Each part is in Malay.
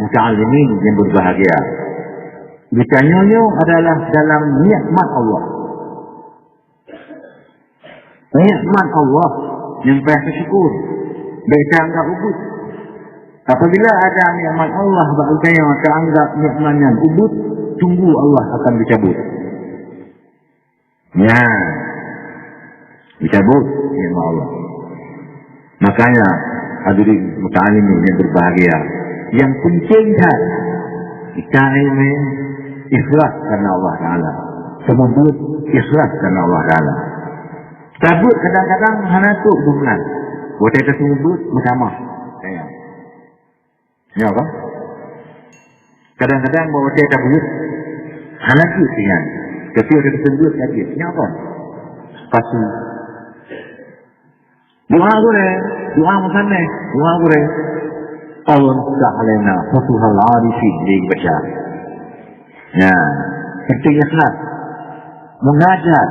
Muta'alimin yang berbahagia. Bertanya adalah dalam nikmat Allah. Nikmat Allah yang perlu bersyukur. Baik anggap ubud. Apabila ada nikmat Allah berkaya anggap nikmatnya ubud, tunggu Allah akan dicabut. Ya. Dicabut nikmat Allah. Makanya hadirin muta'alimin yang berbahagia, yang penting kan kita ini ikhlas karena Allah Ta'ala. Semua ikhlas karena Allah Ta'ala. Cabut kadang-kadang hana tu bukan. Buat kita sebut bersama. Ya apa? Kadang-kadang bawa kita cabut hana tu dengan. Tapi ada sebut lagi. Ya apa? Pasti. Doa boleh, doa macam ni, doa boleh. Allah sudah alena futuhal arifin dibaca. Ya, penting ikhlas. Mengajar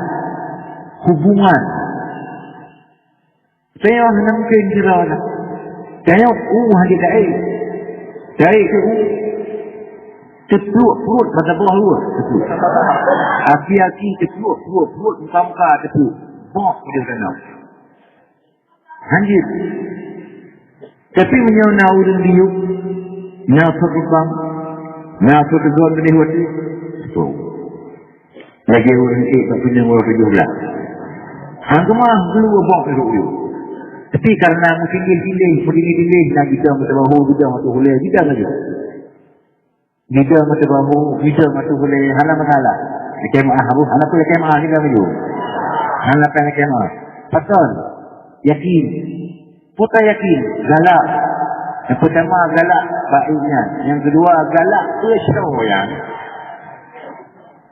hubungan. Saya nak mungkin kira lah. Saya hanya dari ke tepluk perut pada bawah luar. Aki-aki tepluk perut muka tepluk. Bok dia kena. Hanjir. Tapi menyona urun diuk, nafsu bang, nafsu tuan benih wati, tu. Lagi urun tak punya urun 17. Hangga mah dulu bok itu. Tapi karena mungkin pilih, pilih lagi kita mata bahu, kita mata boleh, kita lagi. Kita mata bahu, kita mata boleh, hana masalah. Kemah abu, hana pun kemah kita dulu. Hana pernah kemah. Pasal yakin. Putar yakin, galak. Yang pertama galak baiknya. Yang kedua galak kesyoyan.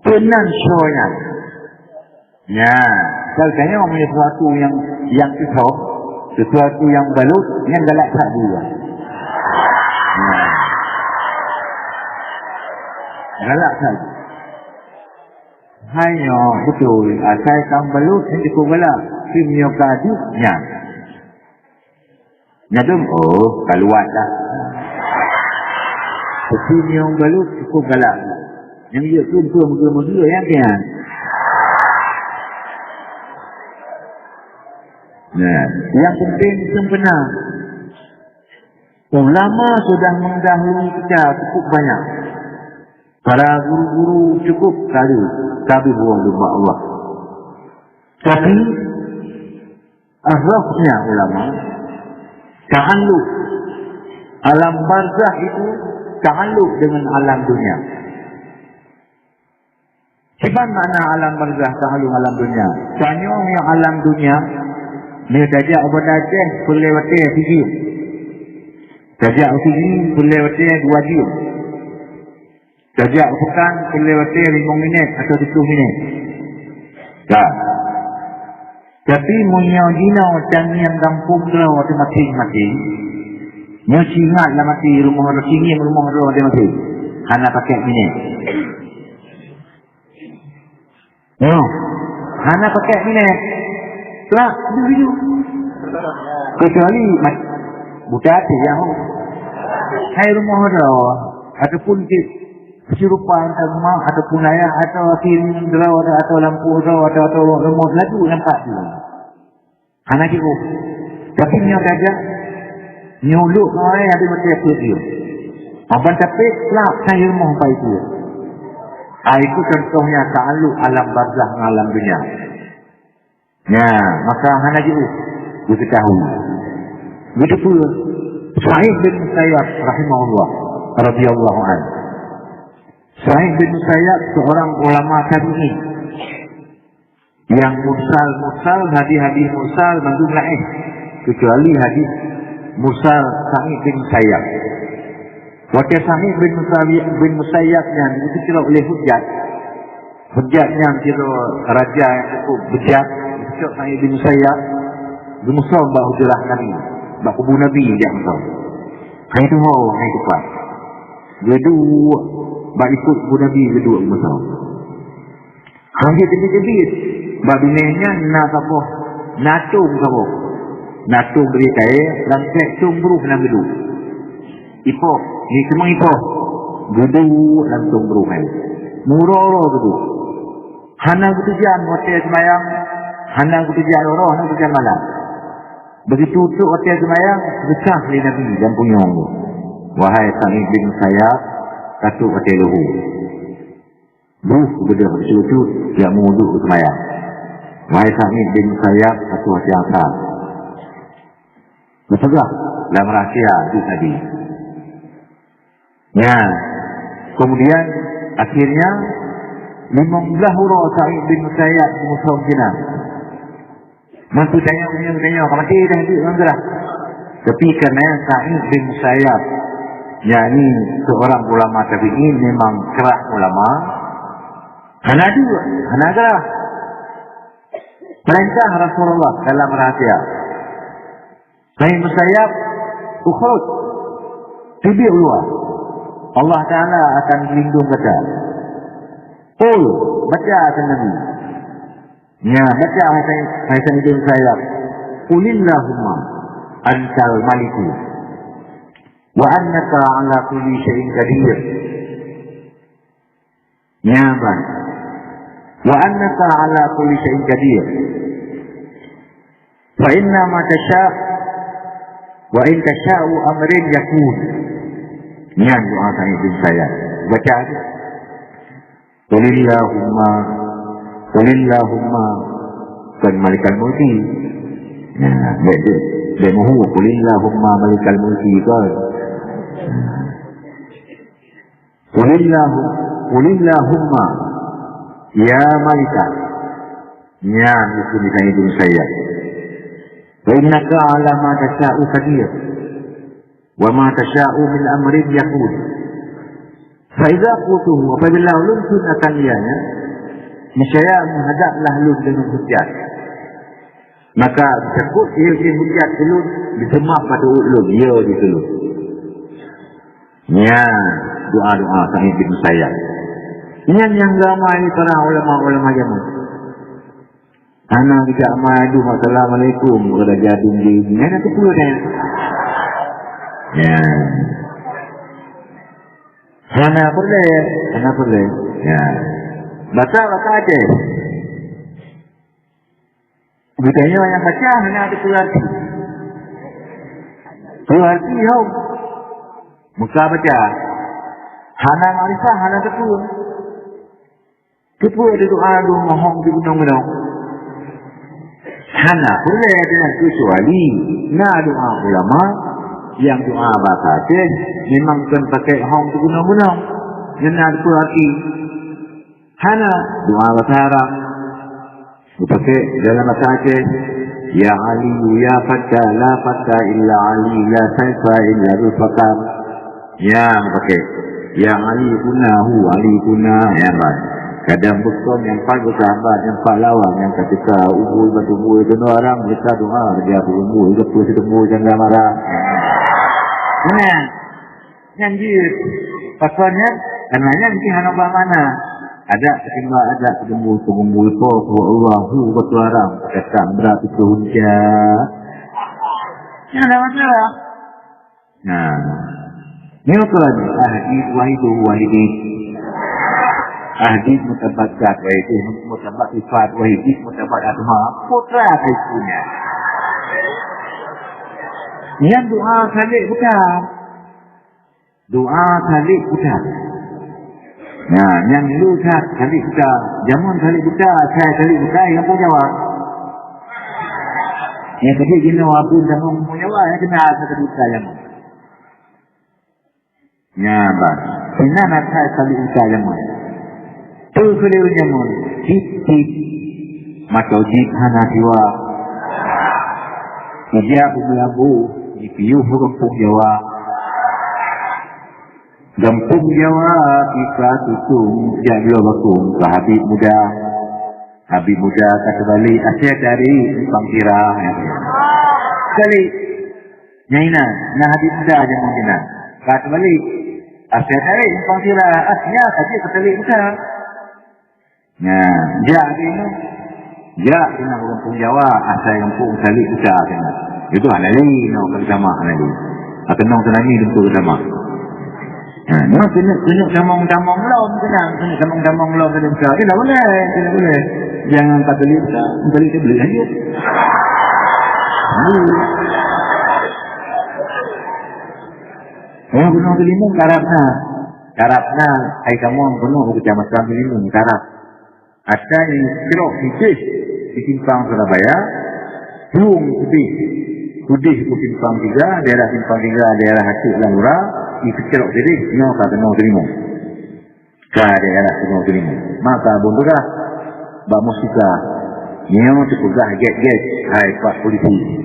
Penansoyan. Ya, kalau orang punya sesuatu yang kisah, sesuatu yang balut, yang galak tak dua. Ya. Galak tak. Hanya betul. Asalkan balut, yang cukup galak. Punya kadiknya. Nyadum, oh, kaluat dah. Tapi yang balut cukup galak. Yang dia muka-muka yang kan. Nah, yang penting sempena. Ulama sudah mendahului kita cukup banyak. Para guru-guru cukup kali. Tapi buang rumah Allah. Tapi, ahrafnya ulama. Ta'alluq. Alam barzah itu ta'alluq dengan alam dunia. Sebab mana alam barzah ta'alluq alam dunia? Tanya yang alam dunia, ni tajak berdajah boleh watih 3. Tajak tinggi boleh watih 2 jam. Tajak pekan boleh watih 5 minit atau 10 minit. Tak. Tapi munyau jinau dan yang kampung kau waktu mati. Nyo singat lah mati rumah orang singin rumah orang dia mati. Hana pakai minit. No. Hana pakai minit. Kelak dulu. Kecuali budak hati yang hai rumah orang ataupun kesurupan rumah ataupun ayah atau akhir draw atau lampu draw atau remote lagu nampak tu. Anak itu. Tapi nyo saja nyuluk orang ada mati apa dia. Abang tapi kelak saya rumah baik dia. Itu contohnya ta'alluq alam barzah dengan alam dunia. Ya, maka anak itu diketahui. Begitu Sa'id bin Musayyab rahimahullah radhiyallahu anhu. Sa'id bin Musayyab seorang ulama tabi'in yang mursal hadis mursal mandum lain kecuali hadis mursal Sa'id bin Musayyab. Wakil Sa'id bin Musayyab yang itu kira oleh hujjat yang kira raja yang cukup bejat itu Sa'id bin Musayyab bermusul bahawa hujrah Nabi bahawa kubu Nabi dia musul. Itu mau yang cepat. Kedua bak ikut kubu Nabi kedua musul. Hanya tebit-tebit babinenya nak apa? Natung apa? Natung beri kaya, langkah cumberuh nang gedu. Ipo, ni semua ipo. Gedu langsung beruhai. Muroro gedu. Hana gedu jan hotel semayang, hana gedu jan roh, hana gedu jan malam. Begitu tu hotel semayang, besar li Nabi dan punyong. Wahai Sa'id bin Musayyab, satu hotel luhu. Buh beda begitu yang muduk semayang. Wahai Sa'id bin Musayyab, satu hotel asal. Bersegah dalam rahsia itu tadi. Ya, kemudian akhirnya 15 huruf Sa'id bin Musayyab di Musayyab Jina. Mantu tanya, kamu mati dah itu orang gerak. Tapi kerana Sa'id bin Musayyab, yakni seorang ulama tabi'in memang keras ulama, hana gerak. Perintah Rasulullah dalam rahsia. Sa'id bin Musayyab, ukhruj, tibi ulua. Allah Ta'ala akan melindung kita. Qul, baca akan Nabi. Ya, baca hai Sa'id bin Musayyab. Qulillahumma antal maliku wa annaka ala kulli syai'in qadir. Ya, bang. Wa annaka ala kulli syai'in qadir. Fa inna ma tasha' wa in tasha'u amrin yakun. Ini doa Sa'id bin Musayyab. Baca aja. Qulillahumma kan malikal mulki. Nah, dia mahu qulillahumma malikal mulki kan. Qulillahumma ya malika. Ya, itu Sa'id bin Musayyab. Wa innaka ala ma tasha'u qadir. Wa ma tasha'u min amrin yakun. Faiza qutuhu, apabila ulun sun akan lianya, niscaya menghadaplah ulun dengan hujat. Maka disebut ia hujat ulun disemak pada ulun, ia ditulun. Ya, doa-doa Sa'id bin Musayyab. Ini yang ramai ni para ulama-ulama jamu. Anak tidak maju, assalamualaikum, kepada jadun di ini, ada kepuluh dah. Ya. Mana boleh. Ya. Baca aja. Budaya yang baca hanya ada keluarga. Keluarga yo. Muka baca. Hana marifah, hana tepul. Tepul itu doa mohon di gunung-gunung. Hana boleh dengan kecuali na doa ulama yang doa bahasa Aceh memang kan pakai hong tu gunung-gunung. Yang ada keluarga. Hana doa bahasa Arab. Dipakai dalam bahasa Aceh. Ya Ali, ya Fatta, la Fatta illa Ali, la Saifa illa Rufakar. Ya, pakai. Ya Ali kunahu, Ali kunah. Ya, baik. Kadang betul yang paling bersahabat, yang paling lawan, yang ketika ubul bertumbuh itu orang mereka doa dia bertumbuh, itu pun bertumbuh jangan marah. Nah, yang jir, pasalnya, karena mungkin hanya mana ada ketimba ada bertumbuh itu, Allahu bertuaram, kata berarti kehujat. Yang ada masalah. Nah, ini betul lagi. Ahdi wahidi. Ahdi mutabat zat wahidi, mutabat sifat wahidi, mutabat asma putra punya. Yang doa khalik bukan. Doa khalik bukan. Nah, yang lu khalik bukan. Jamun khalik bukan, saya khalik bukan, yang pun jawab. Yang tadi gini wabun jamun pun jawab, yang kena khalik bukan jamun. Ya, bang. Sina nak saya khalik bukan jamun. Tu khalik jamun. Hip. Maka ujib hana siwa. Ijab umlabu. Dipiyuh gempung Jawa. Gempung Jawa kita tutung jadi bakum ke Habib muda. Habib muda kata balik asyik dari pangkira. Sekali nyaina nah Habib muda aja mungkin. Kata balik asyik dari pangkira asnya saja kata balik muda. Nah, jadi Ya, kena kampung Jawa, asal kampung Salih kita kena. Itu alali, no bersama alali. Atau no tenangi tentu bersama. No kena camang-camang lom kena camang-camang lom kena besar. Tidak boleh. Jangan kata beli aja. Yang gunung Kelimun karapna ai kamu gunung kecamatan Kelimun karap. Ada yang cerok sikit di Simpang Surabaya, belum Kudih Simpang 3, daerah Simpang 3, daerah Hati Langura, itu cerok jadi no kata no Kelimun. Ke daerah Gunung Kelimun. Maka bundurah Mbak Musika nyo tukugah get hai Pak Polisi.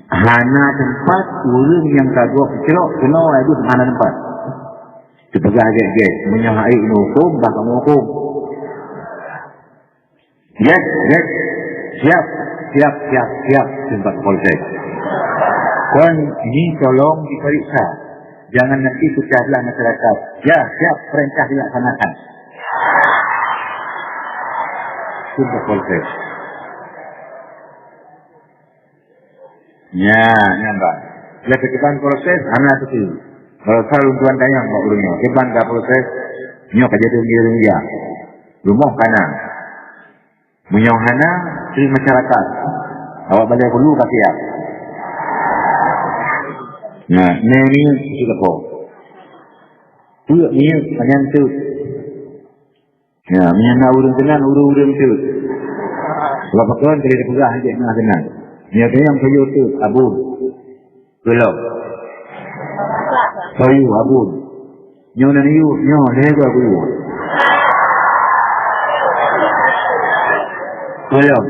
Hana tempat urang yang kagok cerok kena itu hana tempat. Tukugah get menyahai hukum bahkan hukum. Get siap tempat polsek. Kon ini tolong diperiksa. Jangan nanti pecahlah masyarakat. Ya, siap perintah dilaksanakan. Tempat polsek. Ya, nampak. Bila kedepan proses, anak itu. Kalau selalu tuan tanya, Mbak Urungnya, kedepan ke proses, nyok aja tu dia. Rumah kanan. Menyong hana, seri masyarakat. Awak balik dulu kasih ya. Nah, ini sudah kau. Tuh, ini panjang tu. Ya, menyana urung tenan, urung tu. Kalau pakuan kali dia pegah hajat nak tenan. Dia yang kayu tu, abun. Belok. Kayu, abun. Nyo na niyo, lego aku. Belok.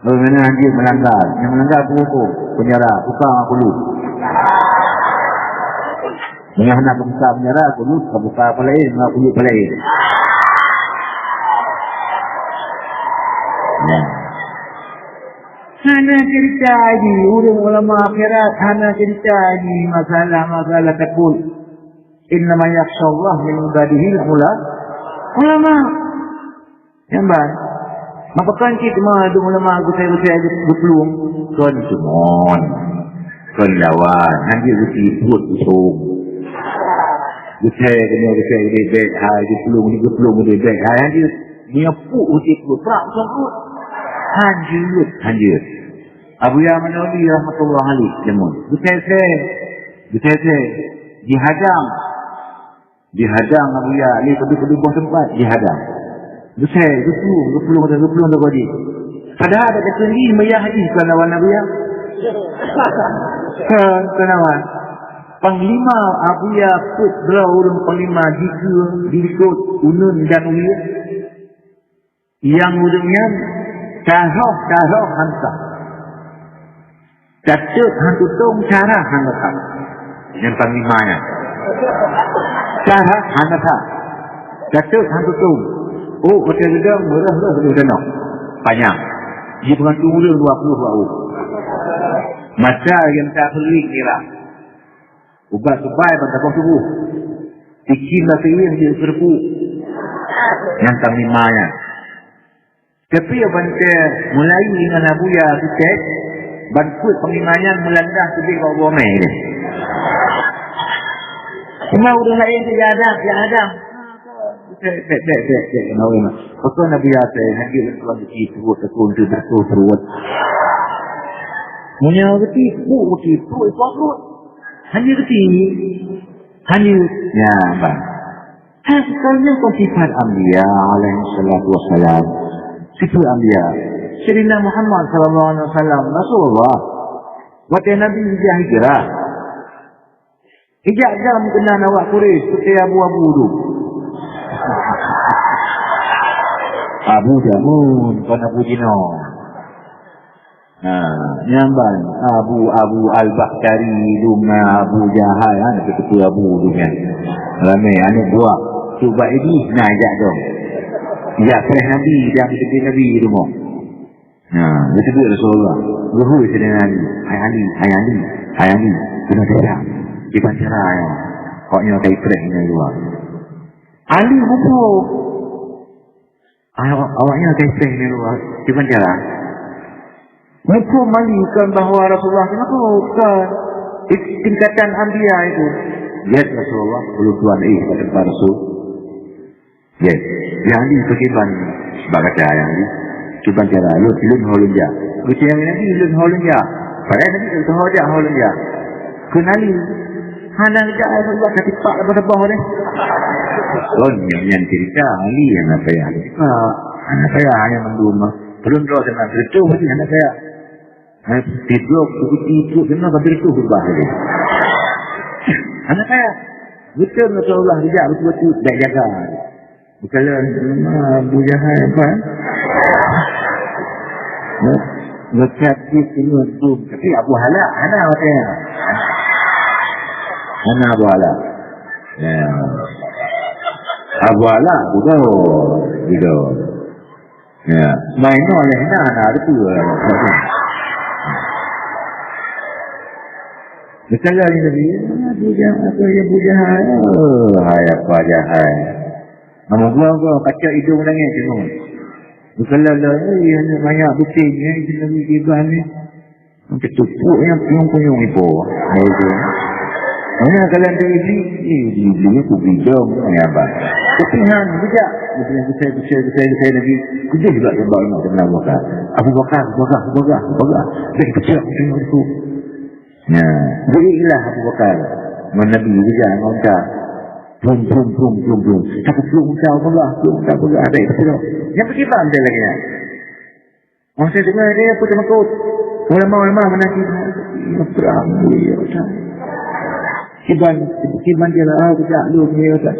Bagaimana anjir melanggar? Yang melanggar aku hukum. Penjara, buka aku lu. Yang nak buka penjara aku lu, buka apa lain, aku lu apa lain. Hana cerita ni, urang ulama akhirat hana cerita ni masalah takut. Innama yakhshallah min ibadihi ulama. Nampak? Maka kan kita ada ulama saya belum kon semon. Kon lawan, nanti kita buat usung. Kita kena dek hai di belum dek hai nanti dia pu utik berak sangkut. Hanjir. Abu Yaman Nabi rahmatullah alaih jamun. Kita dihadang Abu Ya Ali kedua tempat dihadang. Dupelung dah bagi. Padahal ada kata ni maya hadis kawan Abu Ya. Kawan. Panglima Abu Ya put orang panglima dikut unun dan uya. Yang urangnya Carah hantar. Datuk hantu tong carah hantar. Yang panglimanya. Carah hantar. Datuk hantu tong. Oh, hotel gedang murah nak. Banyak. Dia bukan turun 20 bau. Masa yang tak pelik kira. Ubat sebaik pada tubuh. Bikin lah yang dia serbu. Yang panglimanya. Tapi bante mulai dengan Abu Ya Bucek, bantuan pengimannya melandah sedih kau bomeh ni. Cuma udah lain dia ada. Dek. Betul Nabi Ya saya nanti lepas itu tekun tu berturut. Munya tipu perut. Hanya ya bang. Hasilnya sifat Anbiya alaihi salatu wassalam. Sifat Anbiya. Sayyidina Muhammad sallallahu alaihi wasallam Rasulullah. Waktu Nabi hijrah. Hijab jam kena awak Quraisy seperti abu-abu tu. Abu Jamun, bukan Abu Jino. Nyamban Abu Al-Bakhtari, Lumna Abu Jahal, ada ketua Abu tu kan. Ramai anak buah. Cuba ini nak ajak dong. Ya, kerana Nabi dia ketua Nabi tu mo. Betul Rasulullah. Luhur sedang Hai Ali. Kena dia. Di pacara ya. Kau nyo kai preh ni luar. Ali buku. Awaknya keseh ni luar. Cuba cara. Mereka malikan bahawa Rasulullah kenapa bukan tingkatan Anbiya itu. Yes, Rasulullah belum tuan kata kepada Rasul. Yes, yang ni kekiban sebab kata yang ni. Cuba cara. Lun holun je. Kita yang ni lun holun je. Pada nanti kita hojak holun je. Kenali. Hana kerja Rasulullah kata pak lepas bawah ni. Yang cerita Ali yang apa ya? Anak saya hanya menduma. Belum tahu dengan itu mesti anak saya. Tidur, tidur, kenapa begitu berubah ini? Anak saya betul Rasulullah tidak betul-betul tak jaga. Kalau bujahan apa? Ngecat itu tu, tapi Abu Hala, Hana macam Hana Abu Hala. Abu Ala gitu. Ya, main oleh anak itu. Betul lagi Nabi. Bujang apa yang bujahan? Hai apa jahat. Nama gua kaca hidung nangis semua. Betul lah yang banyak buktinya itu Nabi Ibrahim ni. Macam tupuk yang puyung-puyung itu. Betul. Mana kalau ada ini aku bidang ya abang. Kepihan bijak. Saya Nabi kerja juga sebab nak kenal Abu Bakar. Dari kecil macam itu. Ya, berilah Abu Bakar. Nabi bijak ngomong. Brum. Takut belum Allah. Ada kecil. Yang berkibar dia lagi ya. Masa dengar dia pun takut. Ulama-ulama menakik. Perang dia macam. Kiban dia lah, tidak lu dia tak.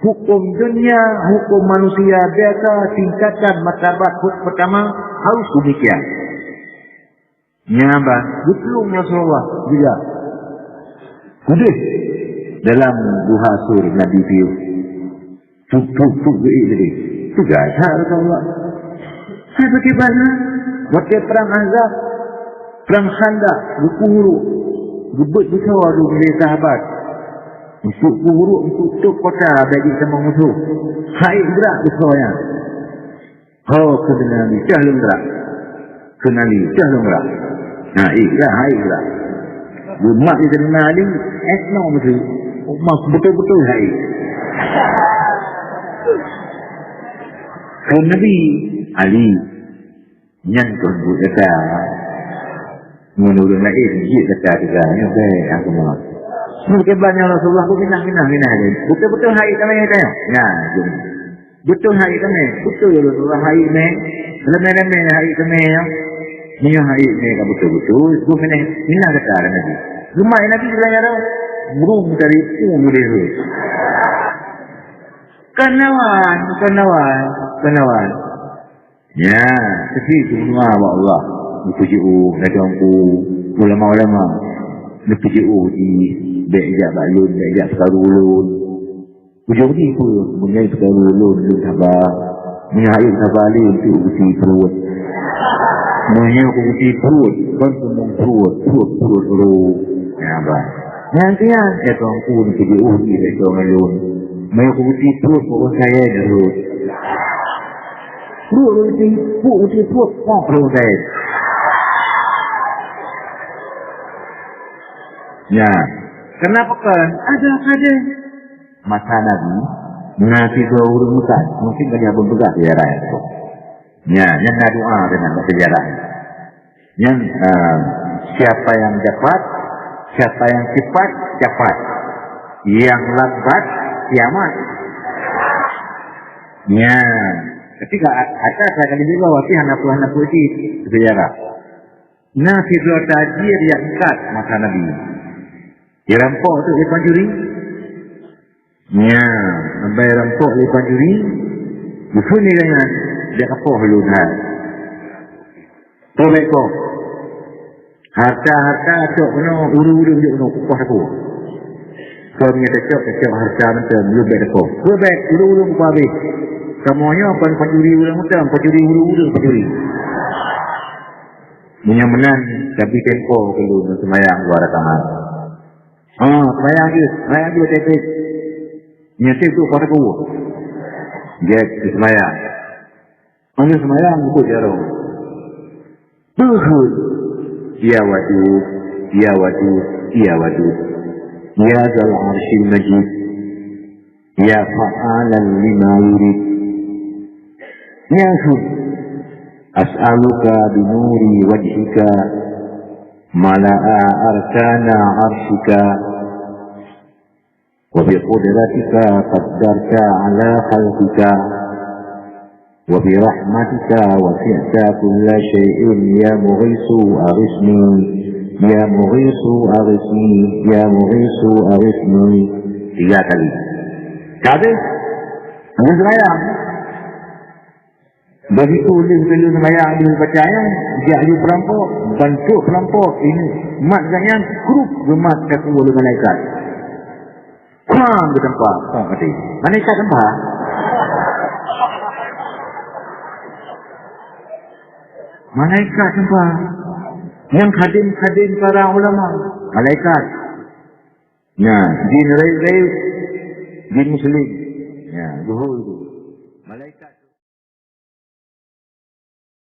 Hukum dunia, hukum manusia biasa, tingkatan martabat pertama harus demikian. Nyamba, betul Rasulullah juga. Kudus dalam duha sur Nabi Fiu. Tuk jadi. Juga Rasulullah. Saya bagaimana? Waktu perang Ahzab. Perang Khandaq, berkuhuru. Gebut besar tu oleh sahabat. Untuk kuhuru, untuk tutup kota bagi sama musuh. Haid gerak besarnya. Kenali, cahlung gerak. Cahlung gerak. Haid gerak. Umat dia kenali, esno mesti. Umat betul-betul haid. Nabi Ali, yang kau kata, menurut lain dia kata ni baik aku mahu. Mungkin banyak Rasulullah pun minah dia. Betul-betul haid kami tanya. Ya, betul haid kami. Betul Rasulullah haid ni. Lemah-lemah haid kami ya. Ni haid ni kan betul-betul. Gua minah kata Nabi. Rumah Nabi bilang ada burung dari boleh tu. Kenawan. Ya, tapi semua Allah. PJO nadangku ulama-ulama di PJO di bejak balun bejak sekarang ulun ujung ni pun mengenai sekarang ulun sabar menyayang sabar ni untuk uji perut uji perut kan semua perut ya abang nanti ya tuanku di PJO di bejak balun menyayang uji perut pun saya dulu uji perut perut saya. Ya, kenapa kan? Ada masa Nabi mengasih dua urut muka, mungkin dia pun pegang sejarah itu. Ya, yang ada doa dengan sejarah. Yang siapa yang dapat, siapa yang cepat, yang lambat, kiamat. Ya, ketika atas akan dibilang wasih anak putih sejarah. Nah, fitrah tajir yang dekat masa Nabi. Dia rampok tu lepas juri. Ya, sampai rampok lepas juri. Bukan ni dengan dia kapal halunan. Tolek kau. Harta cok kena uru-uru dia kena kupas aku. Kau punya cok harta macam belum baik aku. Belum baik uru-uru kupas habis. Semuanya penjuri orang macam penjuri. Punya menang tapi tempo kalau semayang luar kamar. Semayang dia tepik. Nyata tu pada kau. Dia semayang. Mana semayang tu jauh. Tuhun. Ya wadud, ya wadud, ya wadud. Ya zal arshil majid. Ya fa'alan lima yurid. Ya Hud. As'aluka binuri wajhika. Mala'a arkana arshika. وبقدرتك قدرت على خلقك وبرحمتك وسعت كل شيء يا مغيث أغثني يا مغيث أغثني يا مغيث أغثني 3 kali. Habis habis sembahyang. Begitu dia sembahyang dia baca ayat dia ahli perampok bantu perampok ini mat sayang grup gemat kata oleh malaikat. Kurang di tempat. Oh, kata. Malaikat tempat. Malaikat tempat. Yang khadim-khadim para ulama. Malaikat. Ya, jin raib-raib. Jin muslim. Ya, zuhur itu.